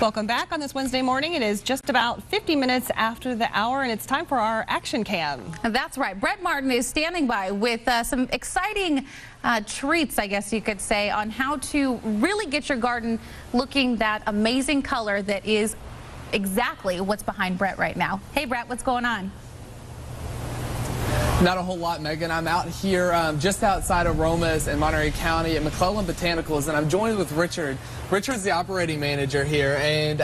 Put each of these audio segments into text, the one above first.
Welcome back on this Wednesday morning. It is just about 50 minutes after the hour, and it's time for our action cam. That's right. Brett Martin is standing by with some exciting treats, I guess you could say, on how to really get your garden looking that amazing color that is exactly what's behind Brett right now. Hey, Brett, what's going on? Not a whole lot, Megan. I'm out here just outside of Romas in Monterey County at Mclellan Botanicals, and I'm joined with Richard. Richard's the operating manager here, and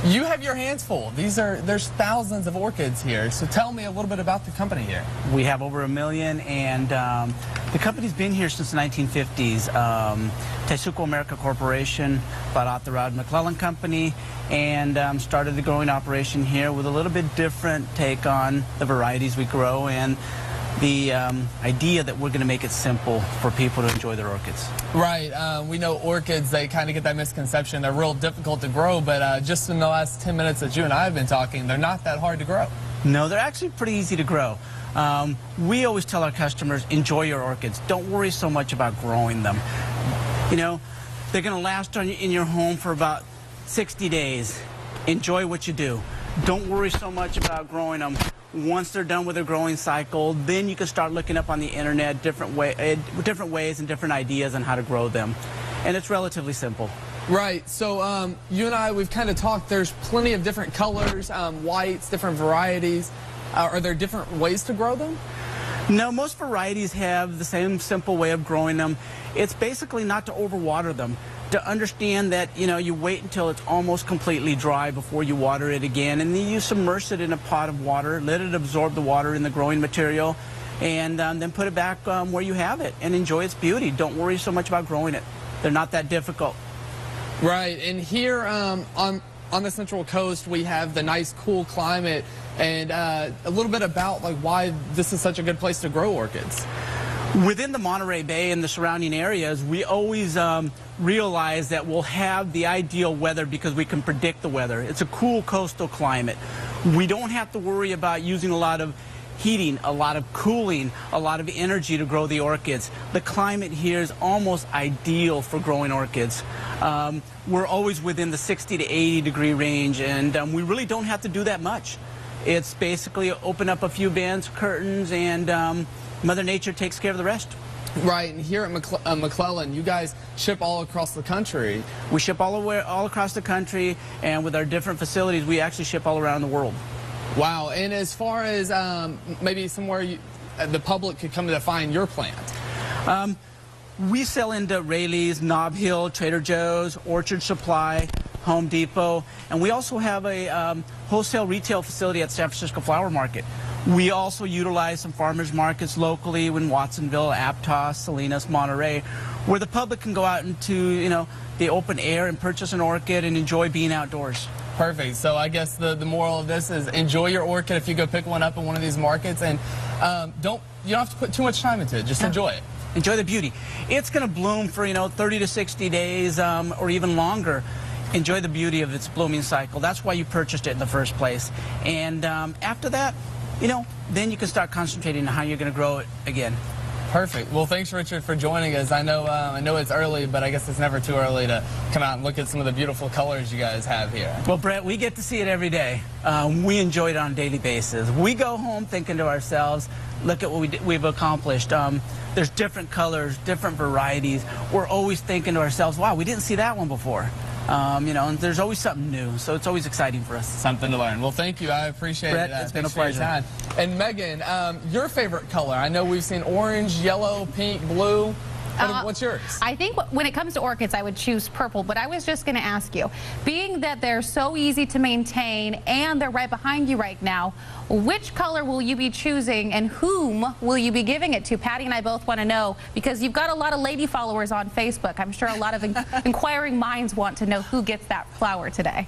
you have your hands full. There's thousands of orchids here, so tell me a little bit about the company here. We have over 1 million, and the company's been here since the 1950s. Tesuco America Corporation bought out the Mclellan company and started the growing operation here with a little bit different take on the varieties we grow and the idea that we're going to make it simple for people to enjoy their orchids. Right. We know orchids, they kind of get that misconception. They're real difficult to grow, but just in the last 10 minutes that you and I have been talking, they're not that hard to grow. No, they're actually pretty easy to grow. We always tell our customers, enjoy your orchids. Don't worry so much about growing them. You know, they're going to last in your home for about 60 days. Enjoy what you do. Don't worry so much about growing them. Once they're done with their growing cycle, then you can start looking up on the internet different ways and different ideas on how to grow them. And it's relatively simple. Right. So you and I, we've kind of talked, there's plenty of different colors, whites, different varieties. Are there different ways to grow them? No, most varieties have the same simple way of growing them. It's basically not to overwater them. To understand that, you know, you wait until it's almost completely dry before you water it again, and then you submerge it in a pot of water, let it absorb the water in the growing material, and then put it back where you have it and enjoy its beauty. Don't worry so much about growing it. They're not that difficult. Right, and here on the Central Coast, we have the nice, cool climate, and a little bit about like why this is such a good place to grow orchids. Within the Monterey Bay and the surrounding areas, we always realize that we'll have the ideal weather because we can predict the weather. It's a cool coastal climate. We don't have to worry about using a lot of heating, a lot of cooling, a lot of energy to grow the orchids. The climate here is almost ideal for growing orchids. We're always within the 60 to 80 degree range, and we really don't have to do that much. It's basically open up a few bins, curtains, and Mother Nature takes care of the rest. Right, and here at Mclellan, you guys ship all across the country. We ship all across the country, and with our different facilities, we actually ship all around the world. Wow, and as far as maybe somewhere the public could come to find your plant? We sell into Rayleigh's, Nob Hill, Trader Joe's, Orchard Supply, Home Depot, and we also have a wholesale retail facility at San Francisco Flower Market. We also utilize some farmers markets locally in Watsonville, Aptos, Salinas, Monterey, where the public can go out into, you know, the open air and purchase an orchid and enjoy being outdoors. Perfect. So I guess the moral of this is enjoy your orchid if you go pick one up in one of these markets, and you don't have to put too much time into it. Just enjoy it. Enjoy the beauty. It's going to bloom for, 30 to 60 days or even longer. Enjoy the beauty of its blooming cycle. That's why you purchased it in the first place. And after that, then you can start concentrating on how you're going to grow it again. Perfect. Well, thanks, Richard, for joining us. I know it's early, but I guess it's never too early to come out and look at some of the beautiful colors you guys have here. Well, Brett, we get to see it every day. We enjoy it on a daily basis. We go home thinking to ourselves, look at what we've accomplished. There's different colors, different varieties. We're always thinking to ourselves, wow, we didn't see that one before. And there's always something new, so it's always exciting for us. Something to learn. Well, thank you. I appreciate Brett, it. It's been a pleasure. And Megan, your favorite color? I know we've seen orange, yellow, pink, blue. What's yours? I think when it comes to orchids, I would choose purple, but I was just going to ask you, being that they're so easy to maintain and they're right behind you right now, which color will you be choosing and whom will you be giving it to? Patty and I both want to know, because you've got a lot of lady followers on Facebook. I'm sure a lot of inquiring minds want to know who gets that flower today.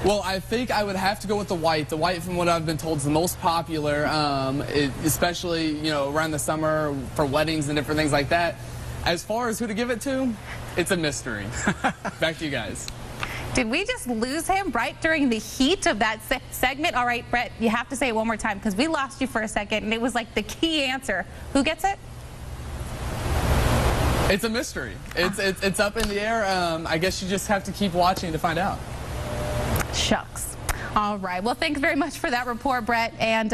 Well, I think I would have to go with the white. The white, from what I've been told, is the most popular, especially around the summer for weddings and different things like that. As far as who to give it to, it's a mystery. Back to you guys. Did we just lose him right during the heat of that segment? All right, Brett, you have to say it one more time because we lost you for a second, and it was like the key answer. Who gets it? It's a mystery. It's up in the air. I guess you just have to keep watching to find out. Shucks. All right. Well, thanks very much for that report, Brett. And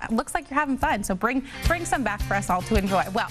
looks like you're having fun. So bring some back for us all to enjoy. Well.